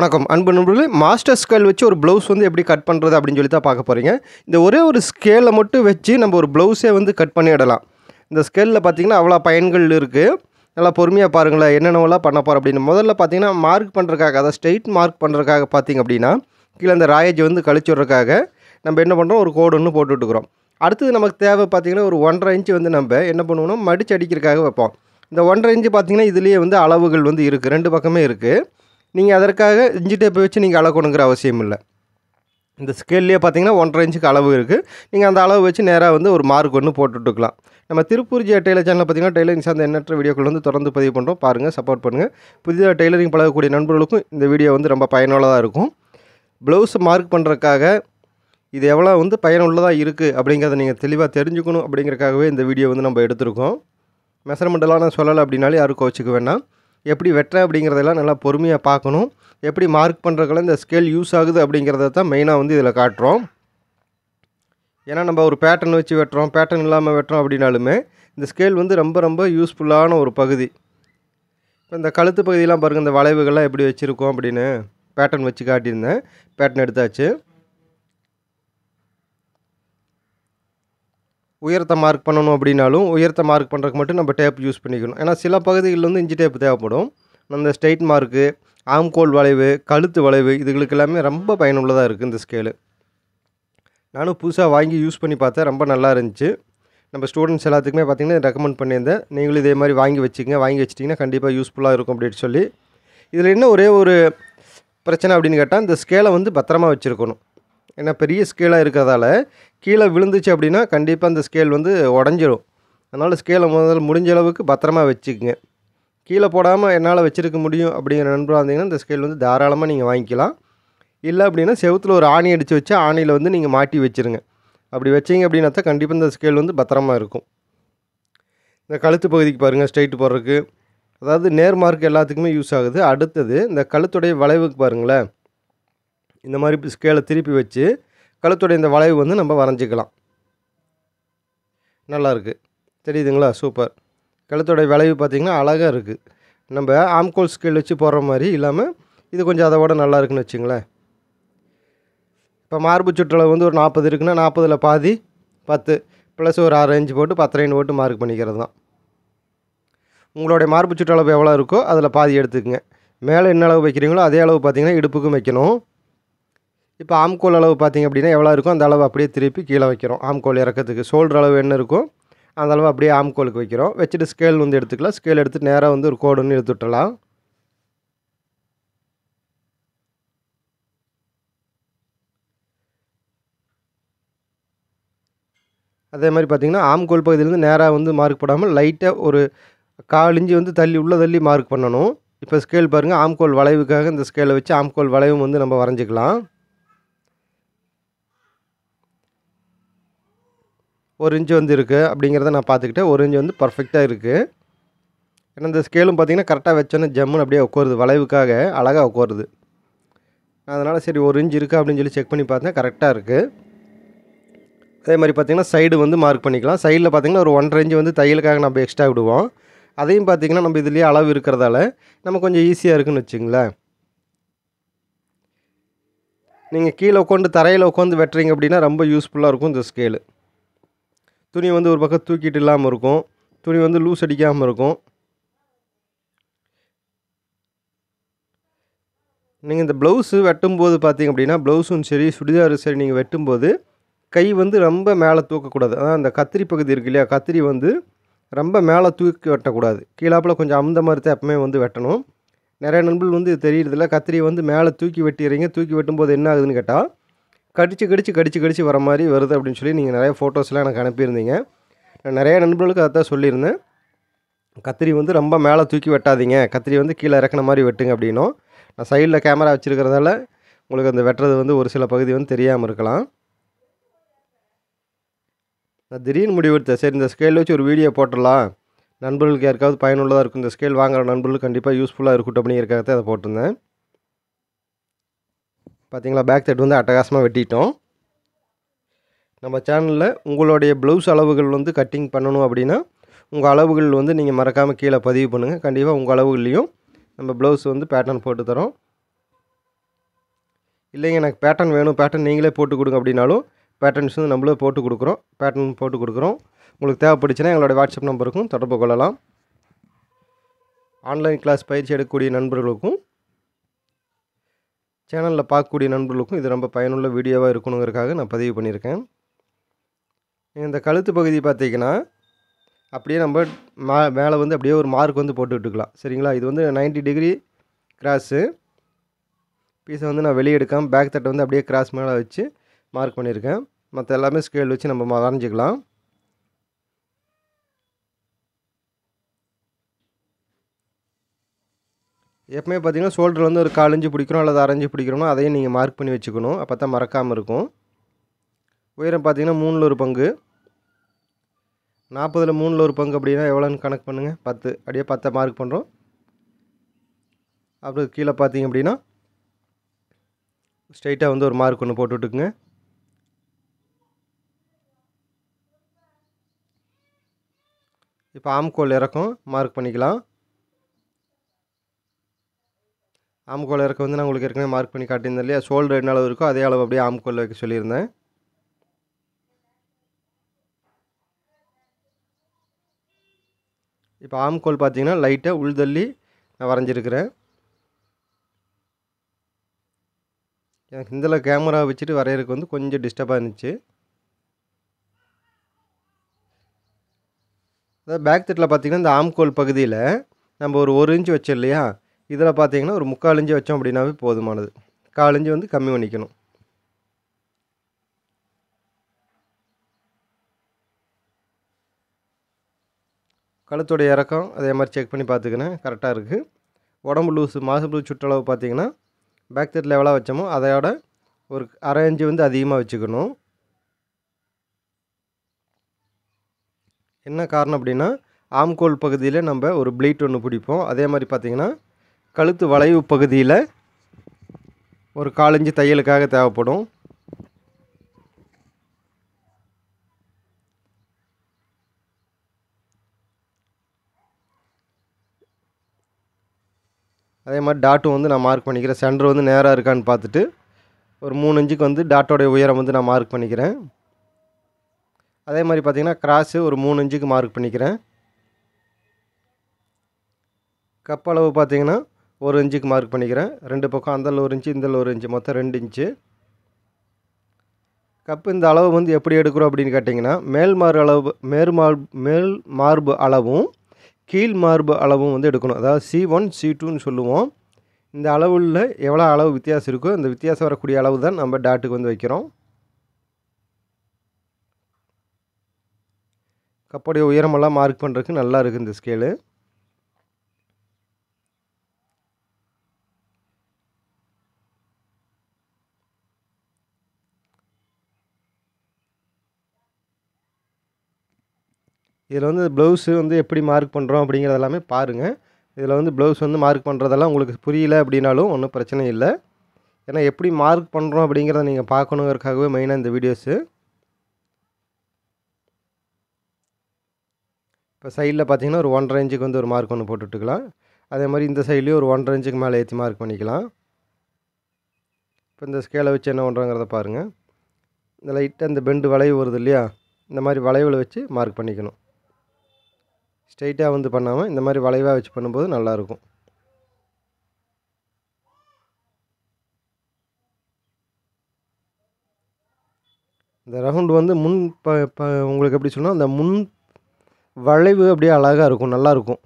வணக்கம் அன்பு நண்பர்களே. மாஸ்டர் ஸ்கேல் வச்சு ஒரு ப்ளவுஸ் வந்து எப்படி கட் பண்ணுறது அப்படின்னு சொல்லி தான் பார்க்க போகிறீங்க. இந்த ஒரே ஒரு ஸ்கேலை மட்டும் வச்சு நம்ம ஒரு ப்ளவுஸே வந்து கட் பண்ணிடலாம். இந்த ஸ்கேலில் பார்த்திங்கன்னா அவ்வளோ பயன்கள் இருக்குது. நல்லா பொறுமையாக பாருங்களேன் என்னென்னவெல்லாம் பண்ண போகிறோம் அப்படின்னு. முதல்ல பார்த்திங்கன்னா மார்க் பண்ணுறதுக்காக, அதாவது ஸ்ட்ரெயிட் மார்க் பண்ணுறதுக்காக பார்த்திங்க அப்படின்னா கீழே அந்த ராயேஜ் வந்து கழிச்சுட்றதுக்காக நம்ம என்ன பண்ணுறோம், ஒரு கோடு ஒன்று போட்டுட்டுருக்குறோம். அடுத்தது நமக்கு தேவை பார்த்திங்கன்னா ஒரு 1.5 இன்ச்சு வந்து நம்ம என்ன பண்ணுவோம்னா மடிச்சு அடிக்கிறதுக்காக வைப்போம். இந்த 1.5 இன்ச்சு பார்த்திங்கன்னா இதுலேயே வந்து அளவுகள் வந்து இருக்குது, 2 பக்கமே இருக்குது. நீங்கள் அதற்காக இன்ச்சு டேப்பை வச்சு நீங்கள் அளக்கணுங்கிற அவசியம் இல்லை. இந்த ஸ்கேல்லையே பார்த்தீங்கன்னா 1.5 இன்ச்சுக்கு அளவு இருக்குது. நீங்கள் அந்த அளவு வச்சு நேராக வந்து ஒரு மார்க் ஒன்று போட்டுட்டுக்கலாம். நம்ம திருப்பூர் டெய்லர் சேனலில் பார்த்தீங்கன்னா டெய்லரிங் சார்ந்த எண்ணற்ற வீடியோக்கள் வந்து தொடர்ந்து பதிவு பண்ணுறோம். பாருங்கள், சப்போர்ட் பண்ணுங்கள். புதிதாக டெய்லரிங் பழகக்கூடிய நண்பர்களுக்கும் இந்த வீடியோ வந்து ரொம்ப பயனுள்ளதாக இருக்கும். ப்ளவுஸை மார்க் பண்ணுறதுக்காக இது எவ்வளோ வந்து பயனுள்ளதாக இருக்குது அப்படிங்கிறத நீங்கள் தெளிவாக தெரிஞ்சுக்கணும் அப்படிங்கிறக்காகவே இந்த வீடியோ வந்து நம்ம எடுத்திருக்கோம். மெஷர்மெண்ட்டெல்லாம் நான் சொல்லலை அப்படின்னாலே யாருக்கும் வச்சுக்க வேண்டாம். எப்படி வெட்டுறேன் அப்படிங்கிறதெல்லாம் நல்லா பொறுமையாக பார்க்கணும். எப்படி மார்க் பண்ணுறதுக்கெல்லாம் இந்த ஸ்கேல் யூஸ் ஆகுது அப்படிங்கிறத தான் மெயினாக வந்து இதில் காட்டுறோம். ஏன்னா நம்ம ஒரு பேட்டர்ன் வச்சு வெட்டுறோம், பேட்டர்ன் இல்லாமல் வெட்டுறோம் அப்படின்னாலுமே இந்த ஸ்கேல் வந்து ரொம்ப ரொம்ப யூஸ்ஃபுல்லான ஒரு பகுதி. இப்போ இந்த கழுத்து பகுதியெலாம் பாருங்கள், இந்த வளைவுகள்லாம் எப்படி வச்சுருக்கோம் அப்படின்னு பேட்டர்ன் வச்சு காட்டியிருந்தேன். பேட்டர்ன் எடுத்தாச்சு. உயரத்தை மார்க் பண்ணணும் அப்படின்னாலும் உயரத்தை மார்க் பண்ணுறதுக்கு மட்டும் நம்ம டேப் யூஸ் பண்ணிக்கணும். ஏன்னா சில பகுதிகளில் வந்து இன்ச்சு டேப் தேவைப்படும். அந்த ஸ்ட்ரெயிட் மார்க்கு, ஆம்கோல் வளைவு, கழுத்து வளைவு இதுகளுக்கு எல்லாமே ரொம்ப பயனுள்ளதாக இருக்குது இந்த ஸ்கேலு. நானும் புதுசாக வாங்கி யூஸ் பண்ணி பார்த்தேன், ரொம்ப நல்லா இருந்துச்சு. நம்ம ஸ்டூடெண்ட்ஸ் எல்லாத்துக்குமே பார்த்திங்கன்னா ரெக்கமெண்ட் பண்ணியிருந்தேன். நீங்களும் இதே மாதிரி வாங்கி வச்சுக்கங்க. வாங்கி வச்சிட்டிங்கன்னா கண்டிப்பாக யூஸ்ஃபுல்லாக இருக்கும் அப்படின்னு சொல்லி. இதில் என்ன ஒரே ஒரு பிரச்சனை அப்படின்னு கேட்டால், இந்த ஸ்கேலை வந்து பத்திரமா வச்சுருக்கணும். ஏன்னா பெரிய ஸ்கேலாக இருக்கிறதால கீழே விழுந்துச்சு அப்படின்னா கண்டிப்பாக அந்த ஸ்கேல் வந்து உடஞ்சிடும். அதனால் ஸ்கேலை முடிஞ்ச அளவுக்கு பத்திரமா வச்சுக்கோங்க. கீழே போடாமல் என்னால் வச்சுருக்க முடியும் அப்படிங்கிற நண்பராக இருந்தீங்கன்னா இந்த ஸ்கேல் வந்து தாராளமாக நீங்கள் வாங்கிக்கலாம். இல்லை அப்படின்னா செவுத்தில் ஒரு ஆணி அடித்து வச்சு ஆணியில் வந்து நீங்கள் மாட்டி வச்சுருங்க. அப்படி வச்சிங்க அப்படின்னா தான் கண்டிப்பாக இந்த ஸ்கேல் வந்து பத்திரமா இருக்கும். இந்த கழுத்து பகுதிக்கு பாருங்கள், ஸ்ட்ரெயிட் போடுறதுக்கு, அதாவது நேர் மார்க் எல்லாத்துக்குமே யூஸ் ஆகுது. அடுத்தது இந்த கழுத்துடைய வளைவுக்கு பாருங்களேன், இந்த மாதிரி ஸ்கேலை திருப்பி வச்சு கழுத்துடைய இந்த வளைவு வந்து நம்ம வரைஞ்சிக்கலாம். நல்லாயிருக்கு, தெரியுதுங்களா? சூப்பர். கழுத்துடைய வளைவு பார்த்திங்கன்னா அழகாக இருக்குது. நம்ம ஆம்கோல் ஸ்கேல் வச்சு போடுற மாதிரி இல்லாமல் இது கொஞ்சம் அதை விட நல்லா இருக்குன்னு வச்சுங்களேன். இப்போ மார்பு சுற்றளவு வந்து ஒரு 40 இருக்குன்னா 40ல் பாதி 10 ப்ளஸ் ஒரு 6 இன்ச்சு போட்டு 10 போட்டு மார்க் பண்ணிக்கிறது தான். உங்களுடைய மார்பு சுற்றளவு எவ்வளோ இருக்கோ அதில் பாதி எடுத்துக்கங்க. மேலே என்ன அளவு வைக்கிறீங்களோ அதே அளவு பார்த்திங்கன்னா இடுப்புக்கும் வைக்கணும். இப்போ ஆம்கோல் அளவு பார்த்திங்க அப்படின்னா எவ்வளோ இருக்கும் அந்த அளவு அப்படியே திருப்பி கீழே வைக்கிறோம். ஆம்கோல் இறக்கிறதுக்கு ஷோல்டர் அளவு என்ன இருக்கும் அந்த அளவு அப்படியே ஆம்கோலுக்கு வைக்கிறோம். வச்சுட்டு ஸ்கேல் வந்து எடுத்துக்கலாம். ஸ்கேல் எடுத்துகிட்டு நேராக வந்து ஒரு கோடு ஒன்று எடுத்து விட்டுலாம். அதே மாதிரி பார்த்திங்கன்னா ஆம்கோல் பகுதியிலேருந்து நேராக வந்து மார்க் போடாமல் லைட்டாக ஒரு 1/4 இன்ச்சு வந்து தள்ளி மார்க் பண்ணணும். இப்போ ஸ்கேல் பாருங்கள், ஆம்கோல் வளைவுக்காக இந்த ஸ்கேலை வச்சு ஆம்கோல் வளைவும் வந்து நம்ம வரைஞ்சிக்கலாம். 1 இன்ச்சு வந்து இருக்குது அப்படிங்கிறத நான் பார்த்துக்கிட்டேன். 1 இன்ச்சு வந்து பர்ஃபெக்டாக இருக்குது. ஏன்னா இந்த ஸ்கேலும் பார்த்திங்கன்னா கரெக்டாக வச்சோன்னே ஜம்முன்னு அப்படியே உட்காருது, வளைவுக்காக அழகாக உட்காருது. அதனால் சரி 1 இன்ச்சு இருக்கா அப்படின்னு சொல்லி செக் பண்ணி பார்த்தேன், கரெக்டாக இருக்குது. அதே மாதிரி பார்த்திங்கன்னா சைடு வந்து மார்க் பண்ணிக்கலாம். சைடில் பார்த்திங்கன்னா ஒரு 1.5 இன்ச்சு வந்து தையலுக்காக நம்ம எக்ஸ்ட்ரா விடுவோம். அதையும் பார்த்திங்கன்னா நம்ம இதுலேயே அளவு இருக்கிறதால நம்ம கொஞ்சம் ஈஸியாக இருக்குன்னு வச்சுங்களேன். நீங்கள் கீழே உட்காந்து தரையில் உட்காந்து வெட்டுறீங்க அப்படின்னா ரொம்ப யூஸ்ஃபுல்லாக இருக்கும் இந்த ஸ்கேலு. துணி வந்து ஒரு பக்கம் தூக்கிட்டு இல்லாமல் இருக்கும், துணி வந்து லூஸ் அடிக்காமல் இருக்கும். நீங்கள் இந்த ப்ளவுஸு வெட்டும்போது பார்த்திங்க அப்படின்னா ப்ளவுஸும் சரி சுடிதாரும் சரி நீங்கள் வெட்டும்போது கை வந்து ரொம்ப மேலே தூக்கக்கூடாது. அதான் அந்த கத்திரி பகுதி இருக்கு இல்லையா, கத்திரி வந்து ரொம்ப மேலே தூக்கி வெட்டக்கூடாது. கீழாப்பில் கொஞ்சம் அந்த மாதிரி தான் எப்பவுமே வந்து வெட்டணும். நிறைய நண்பர்கள் வந்து இது தெரியறதில்ல, கத்திரி வந்து மேலே தூக்கி வெட்டிடுறீங்க. தூக்கி வெட்டும்போது என்ன ஆகுதுன்னு கேட்டால் கடிச்சு வர மாதிரி வருது அப்படின்னு சொல்லி நீங்கள் நிறைய ஃபோட்டோஸ்லாம் எனக்கு அனுப்பியிருந்தீங்க. நான் நிறைய நண்பர்களுக்கு அதை தான் சொல்லியிருந்தேன். கத்திரி வந்து ரொம்ப மேலே தூக்கி வெட்டாதீங்க, கத்திரி வந்து கீழே இறக்குன மாதிரி வெட்டுங்க அப்படின்னும். நான் சைடில் கேமரா வச்சுருக்கிறதால உங்களுக்கு அந்த வெட்டுறது வந்து ஒரு சில பகுதி வந்து தெரியாமல் இருக்கலாம். நான் திடீர்னு முடிவெடுத்தேன், சரி இந்த ஸ்கேல் வச்சு ஒரு வீடியோ போட்டுடலாம், நண்பர்களுக்கு யாருக்காவது பயனுள்ளதாக இருக்கும், இந்த ஸ்கேல் வாங்குகிற நண்பர்களுக்கு கண்டிப்பாக யூஸ்ஃபுல்லாக இருக்கட்டும் அப்படிங்கிறக்காக தான் அதை போட்டிருந்தேன். பார்த்திங்களா, பேக் சைடு வந்து அட்டகாசமாக வெட்டிட்டோம். நம்ம சேனலில் உங்களுடைய ப்ளவுஸ் அளவுகள் வந்து கட்டிங் பண்ணணும் அப்படின்னா உங்கள் அளவுகள் வந்து நீங்கள் மறக்காமல் கீழே பதிவு பண்ணுங்கள். கண்டிப்பாக உங்கள் அளவுகள்லையும் நம்ம ப்ளவுஸ் வந்து பேட்டர்ன் போட்டு தரோம். இல்லைங்க எனக்கு பேட்டர்ன் வேணும், பேட்டர்ன் நீங்களே போட்டு கொடுங்க அப்படின்னாலும் பேட்டர்ன்ஸ் வந்து நம்மளே போட்டு கொடுக்குறோம். பேட்டர்ன் போட்டு கொடுக்குறோம். உங்களுக்கு தேவைப்பட்டுச்சுன்னா எங்களோட வாட்ஸ்அப் நம்பருக்கும் தொடர்பு கொள்ளலாம். ஆன்லைன் கிளாஸ் பயிற்சி எடுக்கக்கூடிய நண்பர்களுக்கும் சேனலில் பார்க்கக்கூடிய நண்பர்களுக்கும் இது ரொம்ப பயனுள்ள வீடியோவாக இருக்கணுங்கிறதுக்காக நான் பதிவு பண்ணியிருக்கேன். இந்த கழுத்து பகுதி பார்த்திங்கன்னா அப்படியே நம்ம மேலே வந்து அப்படியே ஒரு மார்க் வந்து போட்டு விட்டுக்கலாம். சரிங்களா? இது வந்து 90 டிகிரி கிராஸு பீஸை வந்து நான் வெளியே எடுக்காமல் பேக் தட்டை வந்து அப்படியே கிராஸ் மேலே வச்சு மார்க் பண்ணியிருக்கேன். மற்ற எல்லாமே ஸ்கேல் வச்சு நம்ம வரைஞ்சிக்கலாம். எப்பவுமே பார்த்திங்கன்னா ஷோல்டர் வந்து ஒரு 4 இன்ச்சு பிடிக்கிறோம் அல்லது 1/2 இன்ச்சு பிடிக்கிறோம்னா அதையும் நீங்கள் மார்க் பண்ணி வச்சுக்கணும். அப்போ தான் மறக்காமல் இருக்கும். உயரம் பார்த்திங்கன்னா 3ல் ஒரு பங்கு. 40ல் 3ல் ஒரு பங்கு அப்படின்னா எவ்வளோன்னு கணக்கு பண்ணுங்கள். 10 அப்படியே 10 மார்க் பண்ணுறோம். அப்புறம் கீழே பார்த்திங்க அப்படின்னா ஸ்ட்ரைட்டாக வந்து ஒரு மார்க் ஒன்று போட்டு விட்டுக்குங்க. இப்போ ஆம்கோல் இறக்கம் மார்க் பண்ணிக்கலாம். ஆம்கோல் இறக்கம் வந்து நான் உங்களுக்கு ஏற்கனவே மார்க் பண்ணி காட்டியிருந்தேன் இல்லையா? ஷோல்டர் என்ன அளவு இருக்கோ அதே அளவு அப்படியே ஆம்கோல் வைக்க சொல்லியிருந்தேன். இப்போ ஆம்கோல் பார்த்தீங்கன்னா லைட்டாக உள்தள்ளி நான் வரைஞ்சிருக்கிறேன். எனக்கு இதில் கேமரா வச்சுட்டு வரைகிறதுக்கு வந்து கொஞ்சம் டிஸ்டர்பாக இருந்துச்சு. அதாவது பேக் தட்டில் பார்த்திங்கன்னா இந்த ஆம்கோல் பகுதியில் நம்ம ஒரு 1 இன்ச்சு வச்சோம் இல்லையா? இதில் பார்த்திங்கன்னா ஒரு 3/4 இன்ச்சு வச்சோம் அப்படின்னாவே போதுமானது. 1/4 இன்ச்சு வந்து கம்மி பண்ணிக்கணும். கழுத்துடைய இறக்கம் அதே மாதிரி செக் பண்ணி பார்த்துக்கினேன். கரெக்டாக இருக்குது. உடம்பு லூஸு மார்பு சுற்றளவு பார்த்திங்கன்னா பேக் தட்டில் எவ்வளோ வச்சோமோ அதையோட ஒரு 1/2 இன்ச்சு வந்து அதிகமாக வச்சுக்கணும். என்ன காரணம் அப்படின்னா ஆம்கோல் பகுதியில் நம்ம ஒரு ப்ளீட் ஒன்று பிடிப்போம். அதே மாதிரி பார்த்திங்கன்னா கழுத்து வளைவு பகுதியில் ஒரு 1/4 இன்ச்சு தையலுக்காக தேவைப்படும். அதே மாதிரி டாட்டும் வந்து நான் மார்க் பண்ணிக்கிறேன். சென்டர் வந்து நேராக இருக்கான்னு பார்த்துட்டு ஒரு 3 இன்ச்சுக்கு வந்து டாட்டோடைய உயரம் வந்து நான் மார்க் பண்ணிக்கிறேன். அதே மாதிரி பார்த்திங்கன்னா கிராஸு ஒரு 3 இன்ச்சுக்கு மார்க் பண்ணிக்கிறேன். கப் அளவு பார்த்திங்கன்னா 1 இன்ச்சுக்கு மார்க் பண்ணிக்கிறேன். 2 பக்கம் அந்தல 1 இன்ச்சு இந்தல 1 இன்ச்சு மொத்தம் 2 இன்ச்சு. கப்பு இந்த அளவு வந்து எப்படி எடுக்கிறோம் அப்படின்னு கேட்டிங்கன்னா மேல் மார்பு அளவும் கீழ் மார்பு அளவும் வந்து எடுக்கணும். அதாவது C1 C2ன்னு சொல்லுவோம். இந்த அளவுள்ள எவ்வளோ அளவு வித்தியாசம் இருக்கோ இந்த வித்தியாசம் வரக்கூடிய அளவு தான் நம்ம டாட்டுக்கு வந்து வைக்கிறோம். கப்போடைய உயரமெல்லாம் மார்க் பண்ணுறதுக்கு நல்லா இருக்குது இந்த ஸ்கேலு. இதில் வந்து ப்ளவுஸு வந்து எப்படி மார்க் பண்ணுறோம் அப்படிங்கிறது எல்லாமே பாருங்கள். இதில் வந்து ப்ளவுஸ் வந்து மார்க் பண்ணுறதெல்லாம் உங்களுக்கு புரியல அப்படின்னாலும் ஒன்றும் பிரச்சனை இல்லை. ஏன்னா எப்படி மார்க் பண்ணுறோம் அப்படிங்கிறத நீங்கள் பார்க்கணுங்கிறதுக்காகவே மெயினாக இந்த வீடியோஸு. இப்போ சைடில் பார்த்தீங்கன்னா ஒரு 1.5 இன்ச்சுக்கு வந்து ஒரு மார்க் ஒன்று போட்டுட்டுக்கலாம். அதே மாதிரி இந்த சைட்லேயும் ஒரு 1.5 இன்ச்சுக்கு மேலே ஏற்றி மார்க் பண்ணிக்கலாம். இப்போ இந்த ஸ்கேலை வச்சு என்ன பண்ணுறோங்கிறத பாருங்கள். இந்த லைட்டாக இந்த பெண்டு வளைவு வருது இல்லையா? இந்த மாதிரி வளைவில் வச்சு மார்க் பண்ணிக்கணும். ஸ்ட்ரைட்டாக வந்து பண்ணாமல் இந்த மாதிரி வளைவாக வச்சு பண்ணும்போது நல்லாயிருக்கும். இந்த ரவுண்டு வந்து முன் உங்களுக்கு எப்படி சொன்னால் அந்த முன் வளைவு அப்படியே அழகாக இருக்கும், நல்லாயிருக்கும்.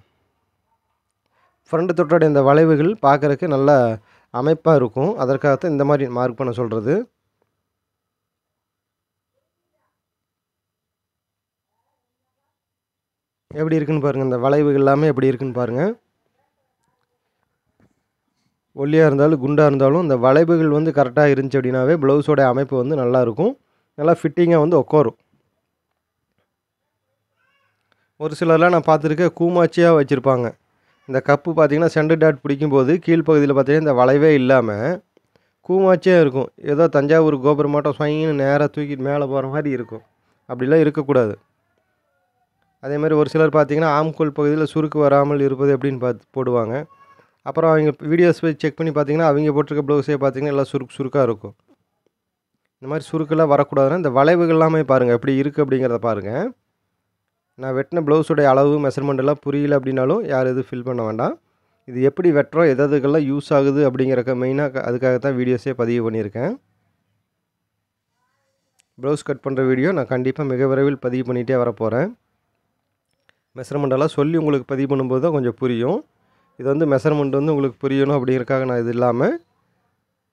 ஃப்ரண்ட் தொட்டோடைய இந்த வளைவுகள் பார்க்குறதுக்கு நல்ல அமைப்பாக இருக்கும். அதற்காகத்தான் இந்த மாதிரி மார்க் பண்ண சொல்கிறது. எப்படி இருக்குன்னு பாருங்கள். இந்த வளைவுகள் எல்லாமே எப்படி இருக்குன்னு பாருங்கள். ஒல்லியாக இருந்தாலும் குண்டாக இருந்தாலும் இந்த வளைவுகள் வந்து கரெக்டாக இருந்துச்சு அப்படின்னாவே ப்ளவுஸோட அமைப்பு வந்து நல்லாயிருக்கும். நல்லா ஃபிட்டிங்காக வந்து உட்காரும். ஒரு சிலர்லாம் நான் பார்த்துருக்கேன் கூமாச்சியாக வச்சுருப்பாங்க. இந்த கப்பு பார்த்திங்கன்னா சென்டர் டாட் பிடிக்கும்போது கீழ்ப்பகுதியில் பார்த்திங்கன்னா இந்த வளைவே இல்லாமல் கூமாச்சியாக இருக்கும். ஏதோ தஞ்சாவூர் கோபுரம் மாட்டம் ஸ்வைன்னு நேராக தூக்கிட்டு மேலே போகிற மாதிரி இருக்கும். அப்படிலாம் இருக்கக்கூடாது. அதே மாதிரி ஒரு சிலர் பார்த்திங்கன்னா ஆம்கோல் பகுதியில் சுருக்கு வராமல் இருப்பது எப்படின்னு பார்த்து போடுவாங்க. அப்புறம் அவங்க வீடியோஸ் போய் செக் பண்ணி பார்த்தீங்கன்னா, அவங்க போட்டிருக்க ப்ளவுஸே பார்த்தீங்கன்னா, எல்லாம் சுருக்கா இருக்கும். இந்த மாதிரி சுருக்கெல்லாம் வரக்கூடாதுன்னா, இந்த வளைவுகள் எல்லாமே பாருங்கள் எப்படி இருக்குது அப்படிங்கிறத பாருங்கள். நான் வெட்டின ப்ளவுஸோடைய அளவு மெஷர்மெண்ட் எல்லாம் புரியல அப்படின்னாலும் யாரும் எதுவும் ஃபில் பண்ண வேண்டாம். இது எப்படி வெட்டுறோம், எதுக்கெல்லாம் யூஸ் ஆகுது அப்படிங்கிறக்க மெயினாக அதுக்காக தான் வீடியோஸே பதிவு பண்ணியிருக்கேன். ப்ளவுஸ் கட் பண்ணுற வீடியோ நான் கண்டிப்பாக மிக விரைவில் பதிவு பண்ணிகிட்டே வரப்போகிறேன். மெஷர்மெண்டெல்லாம் சொல்லி உங்களுக்கு பதிவு பண்ணும்போது தான் கொஞ்சம் புரியும். இது வந்து மெஷர்மெண்ட் வந்து உங்களுக்கு புரியணும் அப்படிங்கிறக்காக நான் இது இல்லாமல்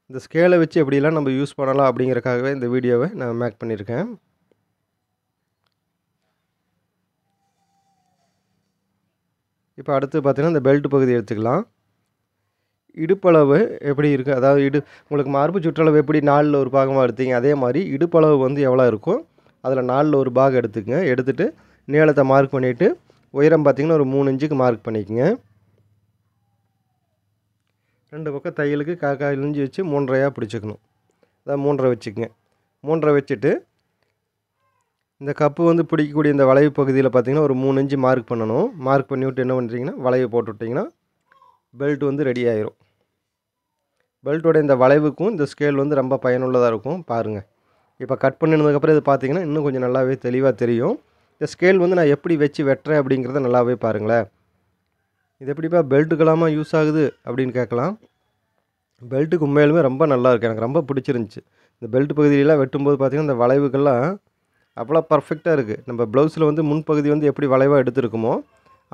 இந்த ஸ்கேலை வச்சு எப்படிலாம் நம்ம யூஸ் பண்ணலாம் அப்படிங்கிறக்காகவே இந்த வீடியோவை நான் மேக் பண்ணியிருக்கேன். இப்போ அடுத்து பார்த்தீங்கன்னா இந்த பெல்ட் பகுதி எடுத்துக்கலாம். இடுப்பளவு எப்படி இருக்குது, அதாவது உங்களுக்கு மார்பு சுற்றளவு எப்படி 4ல் ஒரு பாகமாக எடுத்தீங்க, அதே மாதிரி இடுப்பளவு வந்து எவ்வளோ இருக்கும் அதில் 4ல் ஒரு பாகம் எடுத்துக்கங்க. எடுத்துகிட்டு நீளத்தை மார்க் பண்ணிவிட்டு உயரம் பார்த்திங்கன்னா ஒரு 3 இன்ச்சுக்கு மார்க் பண்ணிக்கோங்க. 2 பக்கம் தையலுக்கு 1/4 இன்ச்சு வச்சு 3.5 பிடிச்சிக்கணும். அதாவது 3.5 வச்சுக்கோங்க. 3.5 வச்சுட்டு இந்த கப்பு வந்து பிடிக்கக்கூடிய இந்த வளைவு பகுதியில் பார்த்திங்கன்னா ஒரு 3 இன்ச்சு மார்க் பண்ணணும். மார்க் பண்ணி விட்டு என்ன பண்ணுறீங்கன்னா வளைவு போட்டு விட்டிங்கன்னா பெல்ட் வந்து ரெடி ஆயிரும். பெல்ட்டோட இந்த வளைவுக்கும் இந்த ஸ்கேல் வந்து ரொம்ப பயனுள்ளதாக இருக்கும். பாருங்கள், இப்போ கட் பண்ணினதுக்கப்புறம் இது பார்த்திங்கன்னா இன்னும் கொஞ்சம் நல்லாவே தெளிவாக தெரியும். இந்த ஸ்கேல் வந்து நான் எப்படி வச்சு வெட்டுறேன் அப்படிங்கிறத நல்லாவே பாருங்களேன். இது எப்படிப்பா பெல்ட்டுக்கெல்லாமா யூஸ் ஆகுது அப்படின்னு கேட்கலாம். பெல்ட்டுக்கு உண்மையிலுமே ரொம்ப நல்லா இருக்குது, எனக்கு ரொம்ப பிடிச்சிருந்துச்சி. இந்த பெல்ட் பகுதியெல்லாம் வெட்டும்போது பார்த்திங்கன்னா இந்த வளைவுகள்லாம் அவ்வளோ பர்ஃபெக்டாக இருக்குது. நம்ம ப்ளவுஸில் வந்து முன்பகுதி வந்து எப்படி வளைவாக எடுத்துருக்குமோ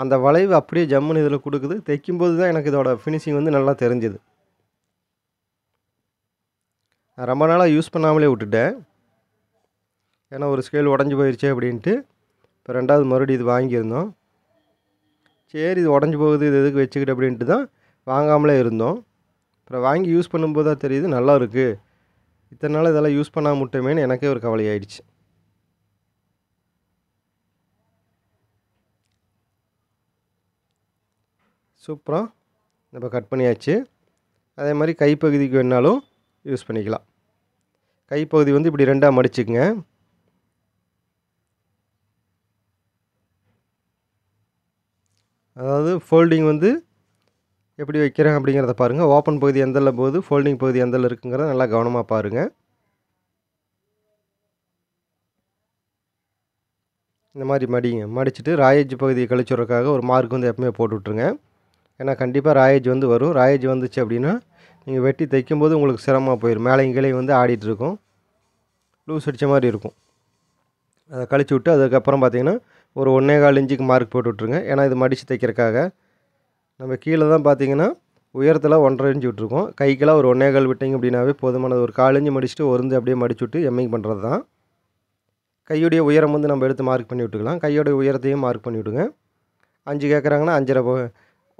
அந்த வளைவு அப்படியே ஜம்முன்னு இதில் கொடுக்குது. தைக்கும்போது தான் எனக்கு இதோட ஃபினிஷிங் வந்து நல்லா தெரிஞ்சுது. நான் ரொம்ப நாளாக யூஸ் பண்ணாமலே விட்டுட்டேன். ஏன்னா ஒரு ஸ்கேல் உடஞ்சி போயிடுச்சு அப்படின்ட்டு இப்போ 2வது மறுபடியும் இது வாங்கியிருந்தோம். சரி இது உடஞ்சி போகுது, இது எதுக்கு வச்சுக்கிட்டு அப்படின்ட்டு தான் வாங்காமலே இருந்தோம். அப்புறம் வாங்கி யூஸ் பண்ணும்போது தான் தெரியுது நல்லா இருக்குது. இத்தனை நாள் இதெல்லாம் யூஸ் பண்ணாமல் விட்டோமேன்னு எனக்கே ஒரு கவலை ஆயிடுச்சு. சூப்பராக நம்ம கட் பண்ணியாச்சு. அதே மாதிரி கைப்பகுதிக்கு வேணாலும் யூஸ் பண்ணிக்கலாம். கைப்பகுதி வந்து இப்படி 2ஆக மடிச்சுக்குங்க. அதாவது ஃபோல்டிங் வந்து எப்படி வைக்கிறேன் அப்படிங்கிறத பாருங்கள். ஓப்பன் பகுதி எந்தல்ல போகுது, ஃபோல்டிங் பகுதி எந்தல்ல இருக்குங்கிறத நல்லா கவனமாக பாருங்கள். இந்த மாதிரி மடிங்க. மடிச்சுட்டு ராயேஜ் பகுதியை கழிச்சுறதுக்காக ஒரு மார்க் வந்து எப்பவுமே போட்டு விட்ருங்க. ஏன்னா கண்டிப்பாக ராயேஜ் வந்து வரும். ராயேஜ் வந்துச்சு அப்படின்னா நீங்கள் வெட்டி தைக்கும்போது உங்களுக்கு சிரமமாக போயிடும். மேலே கீழே வந்து ஆடிட்டுருக்கும், லூஸ் அடித்த மாதிரி இருக்கும். அதை கழிச்சு விட்டு அதுக்கப்புறம் பார்த்திங்கன்னா ஒரு 1.25 இன்ச்சுக்கு மார்க் போட்டு விட்ருங்க. ஏன்னா இது மடித்து தைக்கிறதுக்காக. நம்ம கீழே தான் பார்த்திங்கன்னா உயரத்தில் 1.5 இன்ச்சு விட்ருக்கோம். கைக்கெல்லாம் ஒரு 1.25 விட்டிங்க அப்படின்னாவே போதுமானது. ஒரு 1/4 இன்ச்சு மடிச்சுட்டு ஒரு அப்படியே மடிச்சு விட்டு எம்மிங் பண்ணுறது தான். கையுடைய உயரம் வந்து நம்ம எடுத்து மார்க் பண்ணி விட்டுக்கலாம். கையோடைய உயரத்தையும் மார்க் பண்ணி விட்டுங்க. 5 கேட்குறாங்கன்னா 5.5,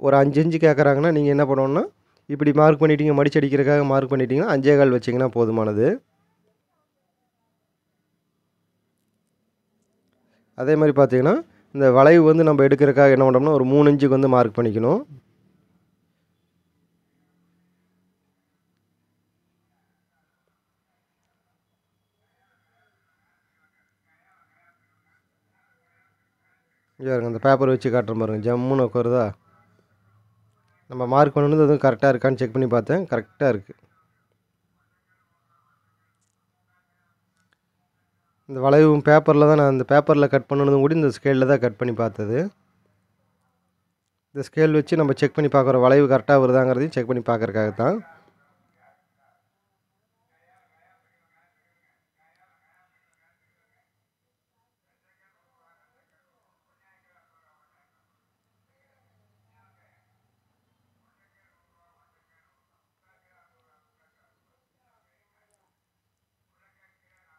ஒரு 5 இன்ச்சு கேட்குறாங்கன்னா நீங்கள் என்ன பண்ணணுன்னா இப்படி மார்க் பண்ணிட்டீங்க, மடிச்சு அடிக்கிறதுக்காக மார்க் பண்ணிட்டீங்கன்னா 5.25 வச்சிங்கன்னா போதுமானது. அதே மாதிரி பார்த்திங்கன்னா இந்த வளைவு வந்து நம்ம எடுக்கிறதுக்காக என்ன பண்ணோம்னா ஒரு 3 இன்ச்சுக்கு வந்து மார்க் பண்ணிக்கணும். பாருங்க, அந்த பேப்பர் வச்சு காட்டுற பாருங்க, ஜம்முன்னு உட்காருதா. நம்ம மார்க் பண்ணது அதுவும் கரெக்டாக இருக்கான்னு செக் பண்ணி பார்த்தேன். கரெக்டாக இருக்குது. இந்த வளைவும் பேப்பரில் தான், நான் இந்த பேப்பரில் கட் பண்ணதும் கூட இந்த ஸ்கேலில் தான் கட் பண்ணி பார்த்தது. இந்த ஸ்கேல் வச்சு நம்ம செக் பண்ணி பார்க்குறோம் வளைவு கரெக்டாக வருதாங்கிறதையும் செக் பண்ணி பார்க்குறக்காக தான்.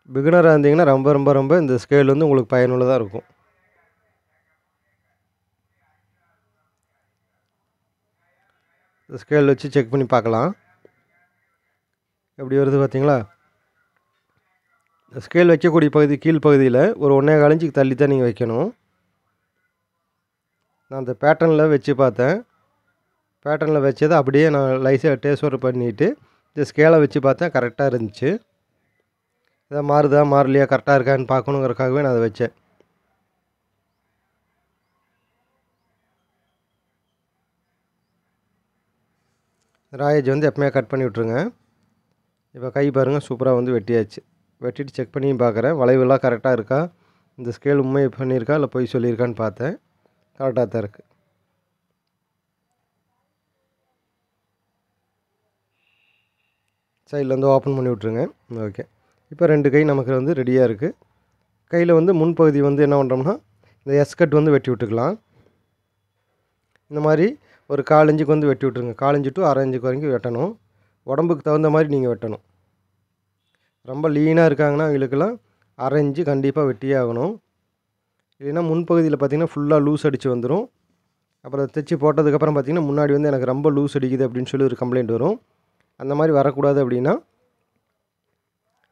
பிகினராக இருந்தீங்கன்னா ரொம்ப ரொம்ப ரொம்ப இந்த ஸ்கேல் வந்து உங்களுக்கு பயனுள்ளதாக இருக்கும். இந்த ஸ்கேல் வச்சு செக் பண்ணி பார்க்கலாம். எப்படி வருது பார்த்தீங்களா. ஸ்கேல் வைக்கக்கூடிய பகுதி கீழ்ப்பகுதியில் ஒரு 1.25 இன்ச்சுக்கு தள்ளி தான் நீங்கள் வைக்கணும். நான் அந்த பேட்டர்னில் வச்சு பார்த்தேன். பேட்டர்னில் வச்சதை அப்படியே நான் லைஸாக டேஸ்ட் பண்ணிவிட்டு இந்த ஸ்கேலை வச்சு பார்த்தேன். கரெக்டாக இருந்துச்சு. இதை மாறுதா மாறலையா கரெக்டாக இருக்கான்னு பார்க்கணுங்கிறதுக்காகவே நான் அதை வச்சேன். ராயேஜ் வந்து எப்பவுமே கட் பண்ணி விட்ருங்க. இப்போ கை பாருங்கள் சூப்பராக வந்து வெட்டியாச்சு. வெட்டிட்டு செக் பண்ணி பார்க்குறேன் வளைவுலாம் கரெக்டாக இருக்கா, இந்த ஸ்கேல் உண்மை பண்ணியிருக்கா இல்லை பொய் சொல்லியிருக்கான்னு பார்த்தேன். கரெக்டாக தான் இருக்குது. சைடில் வந்து ஓப்பன் பண்ணி விட்ருங்க. ஓகே, இப்போ 2 கை நமக்கு வந்து ரெடியாக இருக்குது. கையில் வந்து முன்பகுதி வந்து என்ன பண்ணுறோம்னா இந்த எஸ்கட் வந்து வெட்டி விட்டுக்கலாம். இந்த மாதிரி ஒரு 1/4 இன்ச்சுக்கு வந்து வெட்டி விட்ருங்க. 1/4 இன்ச்சு டு 1/2 இன்ச்சுக்கு வரைக்கும் வெட்டணும். உடம்புக்கு தகுந்த மாதிரி நீங்கள் வெட்டணும். ரொம்ப லீனாக இருக்காங்கன்னா அவங்களுக்கெல்லாம் 1/2 இன்ச்சு கண்டிப்பாக வெட்டியே ஆகணும். இல்லைன்னா முன்பகுதியில் பார்த்திங்கன்னா ஃபுல்லாக லூஸ் அடித்து வந்துடும். அப்புறம் தைச்சி போட்டதுக்கப்புறம் பார்த்திங்கன்னா முன்னாடி வந்து எனக்கு ரொம்ப லூஸ் அடிக்குது அப்படின்னு சொல்லி ஒரு கம்ப்ளைண்ட் வரும். அந்த மாதிரி வரக்கூடாது அப்படின்னா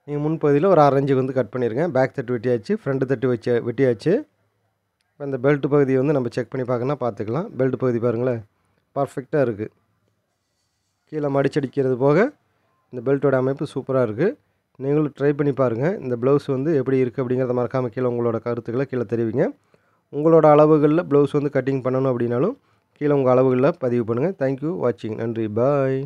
நீங்கள் முன்பகுதியில் ஒரு 1/2 இன்ச்சுக்கு வந்து கட் பண்ணிடுங்க. பேக் தட்டு வெட்டியாச்சு, ஃப்ரண்ட் தட்டு வெட்டியாச்சு. இப்போ இந்த பெல்ட் பகுதியை வந்து நம்ம செக் பண்ணி பார்க்கணுன்னா பார்த்துக்கலாம். பெல்ட் பகுதி பாருங்களேன் பர்ஃபெக்டாக இருக்குது. கீழே மடிச்சடிக்கிறது போக இந்த பெல்ட்டோட அமைப்பு சூப்பராக இருக்குது. நீங்களும் ட்ரை பண்ணி பாருங்கள். இந்த ப்ளவுஸ் வந்து எப்படி இருக்குது அப்படிங்கிறத மறக்காமல் கீழே உங்களோட கருத்துக்களை கீழே தெரிவிங்க. உங்களோட அளவுகளில் ப்ளவுஸ் வந்து கட்டிங் பண்ணணும் அப்படின்னாலும் கீழே உங்கள் அளவுகளில் பதிவு பண்ணுங்கள். தேங்க்யூ வாட்சிங். நன்றி, பாய்.